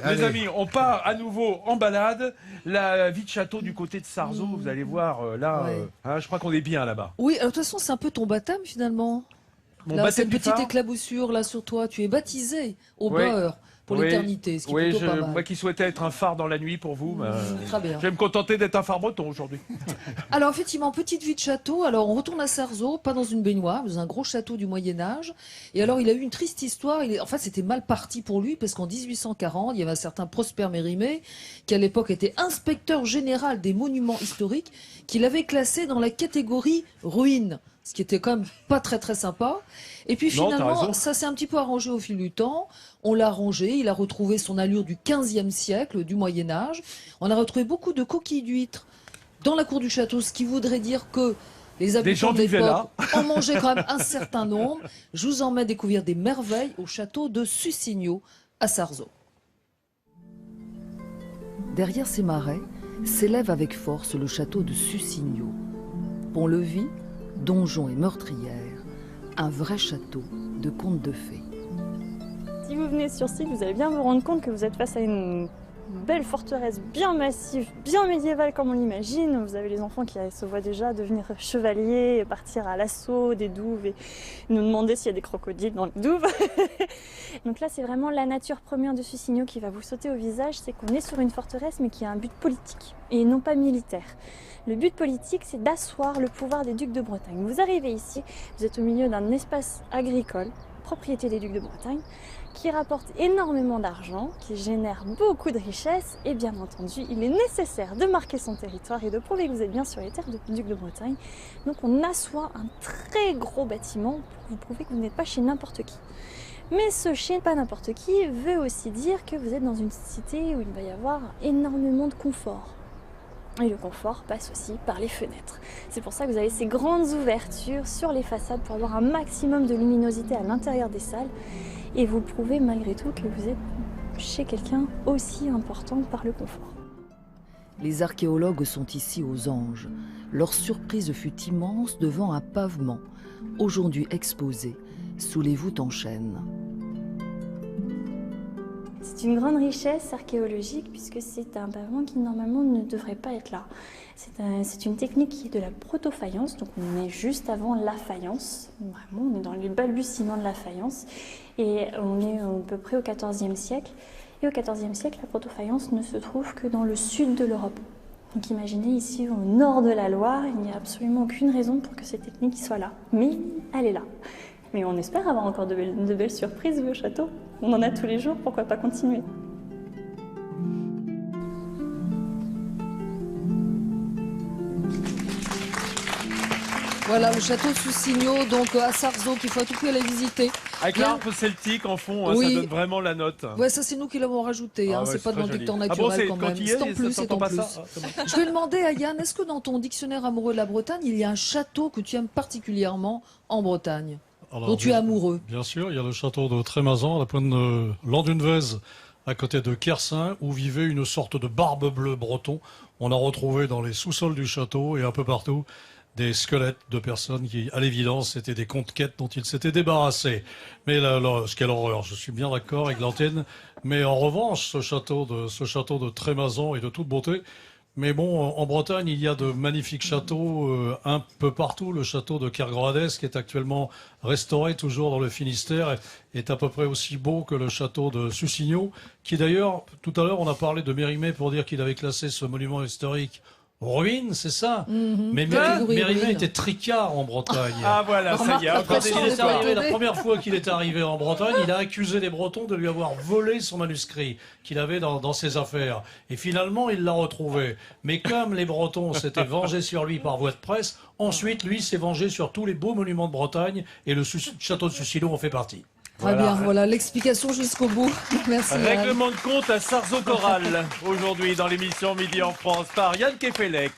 Les Allez. amis, on part à nouveau en balade. La vie de château du côté de Sarzeau, vous allez voir, je crois qu'on est bien là-bas. Oui, alors de toute façon, c'est un peu ton baptême finalement. Mon Là, c'est baptême une du petite phare. éclaboussure là sur toi. Tu es baptisé au Oui. beurre pour Oui. l'éternité, ce qui est Oui, plutôt pas moi mal. qui souhaitais être un phare dans la nuit pour vous, Très bien. je vais me contenter d'être un phare breton aujourd'hui. Alors effectivement, petite vie de château. Alors on retourne à Sarzeau, pas dans une baignoire, dans un gros château du Moyen-Âge. Et alors il a eu une triste histoire. En fait, c'était mal parti pour lui parce qu'en 1840, il y avait un certain Prosper Mérimée qui à l'époque était inspecteur général des monuments historiques, qui l'avait classé dans la catégorie ruine. Ce qui était quand même pas très très sympa. Et puis Non, t'as finalement, raison. ça s'est un petit peu arrangé au fil du temps. On l'a rangé, il a retrouvé son allure du 15e siècle, du Moyen-Âge. On a retrouvé beaucoup de coquilles d'huîtres dans la cour du château, ce qui voudrait dire que les gens habitants de vivaient l'époque là. en mangeaient quand même un certain nombre. Je vous emmène découvrir des merveilles au château de Sussigno, à Sarzeau. Derrière ces marais s'élève avec force le château de Sussigno. Pont-levis, donjon et meurtrière, un vrai château de conte de fées. Si vous venez sur site, vous allez bien vous rendre compte que vous êtes face à une belle forteresse bien massive, bien médiévale comme on l'imagine. Vous avez les enfants qui se voient déjà devenir chevaliers, partir à l'assaut des douves et nous demander s'il y a des crocodiles dans les douves. Donc là, c'est vraiment la nature première de Sussigno qui va vous sauter au visage. C'est qu'on est sur une forteresse mais qui a un but politique et non pas militaire. Le but politique, c'est d'asseoir le pouvoir des ducs de Bretagne. Vous arrivez ici, vous êtes au milieu d'un espace agricole, propriété des ducs de Bretagne, qui rapporte énormément d'argent, qui génère beaucoup de richesses, et bien entendu, il est nécessaire de marquer son territoire et de prouver que vous êtes bien sur les terres du duc de Bretagne. Donc on assoit un très gros bâtiment pour vous prouver que vous n'êtes pas chez n'importe qui. Mais ce chez pas n'importe qui veut aussi dire que vous êtes dans une cité où il va y avoir énormément de confort. Et le confort passe aussi par les fenêtres. C'est pour ça que vous avez ces grandes ouvertures sur les façades pour avoir un maximum de luminosité à l'intérieur des salles. Et vous prouvez malgré tout que vous êtes chez quelqu'un aussi important par le confort. Les archéologues sont ici aux Anges. Leur surprise fut immense devant un pavement, aujourd'hui exposé sous les voûtes en chêne. C'est une grande richesse archéologique puisque c'est un pavement qui normalement ne devrait pas être là. C'est une technique qui est de la proto-faïence, donc on est juste avant la faïence. Vraiment, on est dans les balbutiements de la faïence et on est à peu près au XIVe siècle. Et au XIVe siècle, la proto-faïence ne se trouve que dans le sud de l'Europe. Donc imaginez ici au nord de la Loire, il n'y a absolument aucune raison pour que cette technique soit là. Mais elle est là. Mais on espère avoir encore de belles surprises au château. On en a tous les jours, pourquoi pas continuer? Voilà, le château de Sussigno, donc à Sarzeau, qu'il faut à tout prix aller visiter. Avec Bien. l'arbre celtique en fond, Oui. ça donne vraiment la note. Ouais, ça c'est nous qui l'avons rajouté, Ah hein, ouais, c'est pas très dans le joli. dicton Ah bon, naturel c'est quand quand même. il y est, C'est en plus, ça c'est en s'entend pas plus. ça. Ah, c'est bon. Je vais demander à Yann, est-ce que dans ton dictionnaire amoureux de la Bretagne, il y a un château que tu aimes particulièrement en Bretagne, Alors, dont tu es amoureux? Bien sûr, il y a le château de Trémazan, à la pointe de Landunvez, à côté de Kersin, où vivait une sorte de barbe bleue breton. On a retrouvé dans les sous-sols du château et un peu partout des squelettes de personnes qui, à l'évidence, étaient des conquêtes dont ils s'étaient débarrassés. Mais là, ce quelle horreur, je suis bien d'accord avec Glantine. Mais en revanche, ce château de Trémazan est de toute beauté. Mais bon, en Bretagne, il y a de magnifiques châteaux un peu partout. Le château de Kergradès, qui est actuellement restauré toujours dans le Finistère, est à peu près aussi beau que le château de Sussigno, qui d'ailleurs, tout à l'heure, on a parlé de Mérimée pour dire qu'il avait classé ce monument historique ruine, c'est ça. Mais Catégorie Mérimée ruine. était tricard en Bretagne. Ah voilà, ça y est. Remarque, encore après, des ça, Il est histoires. arrivé, la première fois qu'il est arrivé en Bretagne, il a accusé les Bretons de lui avoir volé son manuscrit qu'il avait dans ses affaires. Et finalement, il l'a retrouvé. Mais comme les Bretons s'étaient vengés sur lui par voie de presse, ensuite, lui s'est vengé sur tous les beaux monuments de Bretagne et le château de Sussigno en fait partie. Très bien, voilà l'explication jusqu'au bout. Merci Yann. Règlement de compte à Sarzeau Coral, aujourd'hui dans l'émission Midi en France par Yann Kefelec.